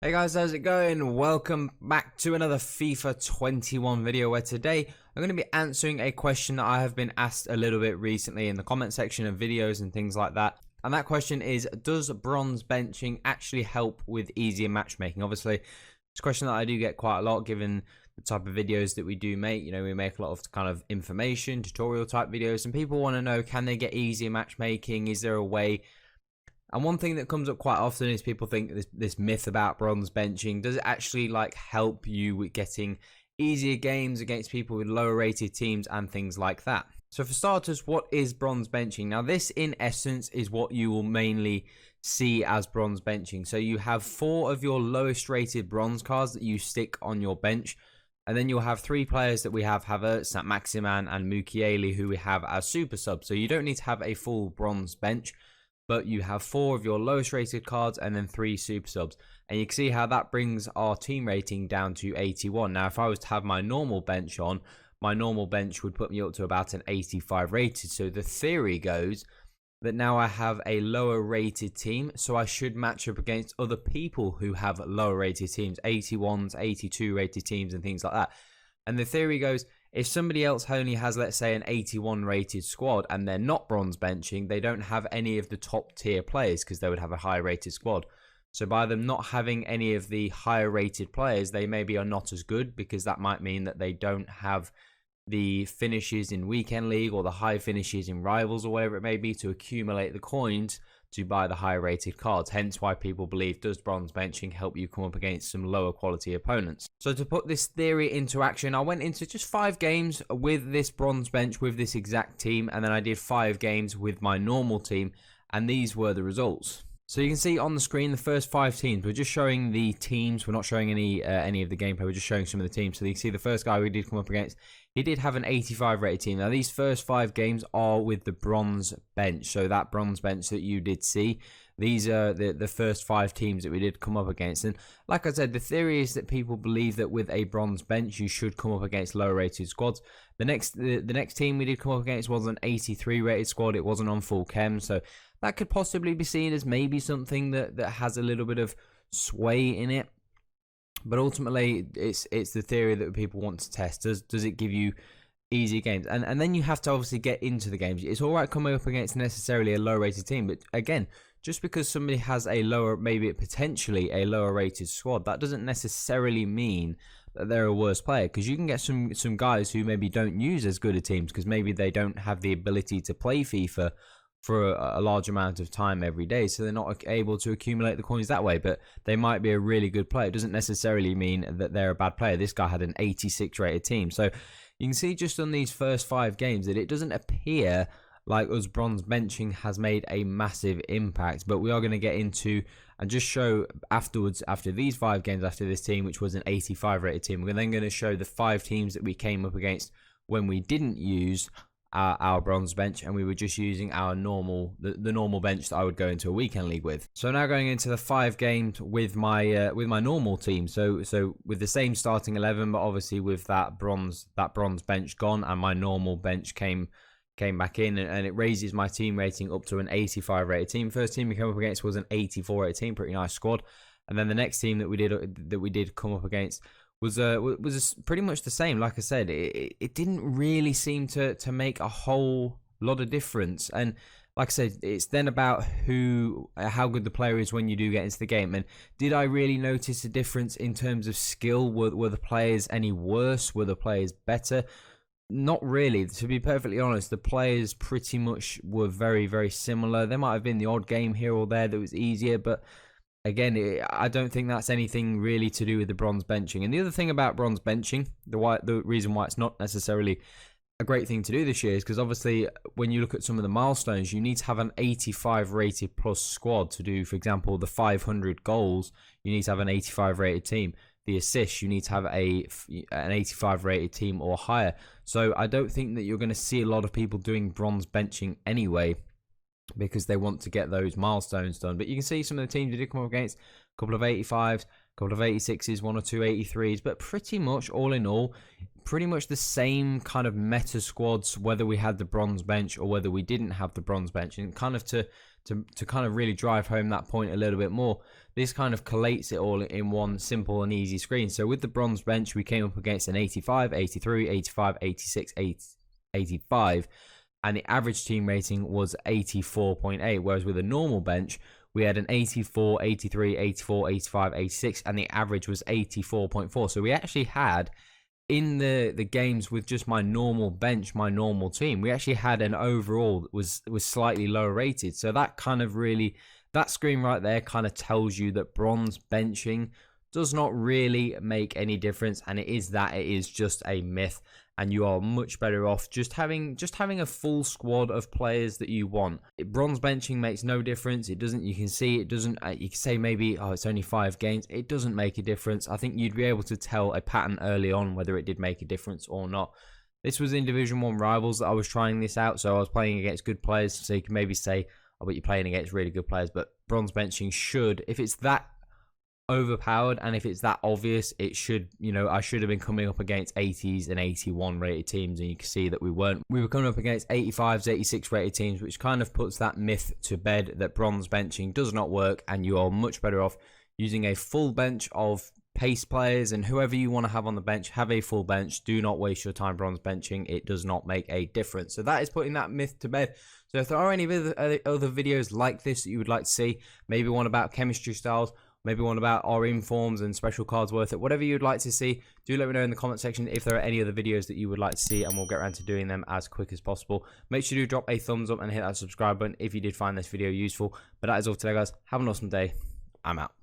Hey guys, how's it going? Welcome back to another FIFA 21 video where today I'm going to be answering a question that I have been asked a little bit recently in the comment section of videos and things like that. And that question is, does bronze benching actually help with easier matchmaking? Obviously, it's a question that I do get quite a lot given the type of videos that we do make. You know, we make a lot of kind of information, tutorial type videos, and people want to know, can they get easier matchmaking? Is there a way? And one thing that comes up quite often is people think this myth about bronze benching, does it actually like help you with getting easier games against people with lower rated teams and things like that? So for starters, what is bronze benching? Now this in essence is what you will mainly see as bronze benching. So you have 4 of your lowest rated bronze cards that you stick on your bench. And then you'll have 3 players that we have, Havertz, Maximan and Mukiele, who we have as super subs. So you don't need to have a full bronze bench, but you have 4 of your lowest rated cards and then 3 super subs. And you can see how that brings our team rating down to 81. Now, if I was to have my normal bench on, my normal bench would put me up to about an 85 rated. So the theory goes that now I have a lower rated team, so I should match up against other people who have lower rated teams, 81s, 82 rated teams and things like that. And the theory goes, if somebody else only has, let's say, an 81 rated squad and they're not bronze benching, they don't have any of the top tier players because they would have a high rated squad. So by them not having any of the higher rated players, they maybe are not as good, because that might mean that they don't have the finishes in weekend league or the high finishes in rivals or whatever it may be to accumulate the coins to buy the higher rated cards. Hence why people believe, does bronze benching help you come up against some lower quality opponents? So to put this theory into action, I went into just 5 games with this bronze bench with this exact team, and then I did 5 games with my normal team, and these were the results. So you can see on the screen the first 5 teams. We're just showing the teams. We're not showing any of the gameplay. We're just showing some of the teams. So you can see the first guy we did come up against, he did have an 85 rated team. Now these first 5 games are with the bronze bench. So that bronze bench that you did see, these are the first 5 teams that we did come up against. And like I said, the theory is that people believe that with a bronze bench you should come up against lower rated squads. The next team we did come up against was an 83 rated squad. It wasn't on full chem, so that could possibly be seen as maybe something that has a little bit of sway in it. But ultimately, it's the theory that people want to test. Does it give you easy games? And then you have to obviously get into the games. It's all right coming up against necessarily a low rated team, but again, just because somebody has a lower, maybe potentially a lower rated squad, that doesn't necessarily mean that they're a worse player, because you can get some guys who maybe don't use as good a teams because maybe they don't have the ability to play FIFA for a large amount of time every day, so they're not able to accumulate the coins that way, but they might be a really good player. It doesn't necessarily mean that they're a bad player. This guy had an 86 rated team, so you can see just on these first 5 games that it doesn't appear like us bronze benching has made a massive impact. But we are going to get into and just show afterwards, after these 5 games, after this team, which was an 85 rated team, we're then going to show the 5 teams that we came up against when we didn't use our bronze bench and we were just using our normal the normal bench that I would go into a weekend league with. So now going into the 5 games with my normal team, so with the same starting 11, but obviously with that bronze bench gone, and my normal bench came back in, and it raises my team rating up to an 85 rated team. First team we came up against was an 84 rated team, pretty nice squad. And then the next team that we did come up against was pretty much the same. Like I said, it didn't really seem to make a whole lot of difference. And like I said, it's then about how good the player is when you do get into the game. And did I really notice a difference in terms of skill? Were the players any worse? Were the players better? Not really. To be perfectly honest, the players pretty much were very, very similar. There might have been the odd game here or there that was easier, but again, I don't think that's anything really to do with the bronze benching. And the other thing about bronze benching, the reason why it's not necessarily a great thing to do this year is because obviously when you look at some of the milestones, you need to have an 85 rated plus squad to do, for example, the 500 goals. You need to have an 85 rated team. The assists, you need to have an 85 rated team or higher. So I don't think that you're going to see a lot of people doing bronze benching anyway, because they want to get those milestones done. But you can see some of the teams we did come up against. couple of 85s, couple of 86s, one or two 83s, but pretty much all in all, pretty much the same kind of meta squads, whether we had the bronze bench or whether we didn't have the bronze bench. And kind of to kind of really drive home that point a little bit more, this kind of collates it all in one simple and easy screen. So with the bronze bench, we came up against an 85, 83, 85, 86, 85, and the average team rating was 84.8, whereas with a normal bench, we had an 84, 83, 84, 85, 86, and the average was 84.4. So we actually had, in the games with just my normal bench, my normal team, we actually had an overall that was slightly lower rated. So that kind of really, that screen right there kind of tells you that bronze benching does not really make any difference, and it is just a myth, and you are much better off just having a full squad of players that you want. Bronze benching makes no difference. It doesn't, you can see it doesn't, you can say maybe, oh, it's only 5 games. It doesn't make a difference. I think you'd be able to tell a pattern early on whether it did make a difference or not. This was in Division 1 Rivals that I was trying this out, so I was playing against good players, so you can maybe say, oh, but you're playing against really good players. But bronze benching should, if it's that overpowered and if it's that obvious, it should, you know, I should have been coming up against 80s and 81 rated teams, and you can see that we weren't. We were coming up against 85s, 86 rated teams, which kind of puts that myth to bed that bronze benching does not work, and you are much better off using a full bench of pace players, and whoever you want to have on the bench, have a full bench. Do not waste your time bronze benching. It does not make a difference. So that is putting that myth to bed. So if there are any other videos like this that you would like to see, maybe one about chemistry styles, maybe one about our informs and special cards worth it, whatever you'd like to see, do let me know in the comment section if there are any other videos that you would like to see, and we'll get around to doing them as quick as possible. Make sure you drop a thumbs up and hit that subscribe button if you did find this video useful. But that is all today, guys. Have an awesome day. I'm out.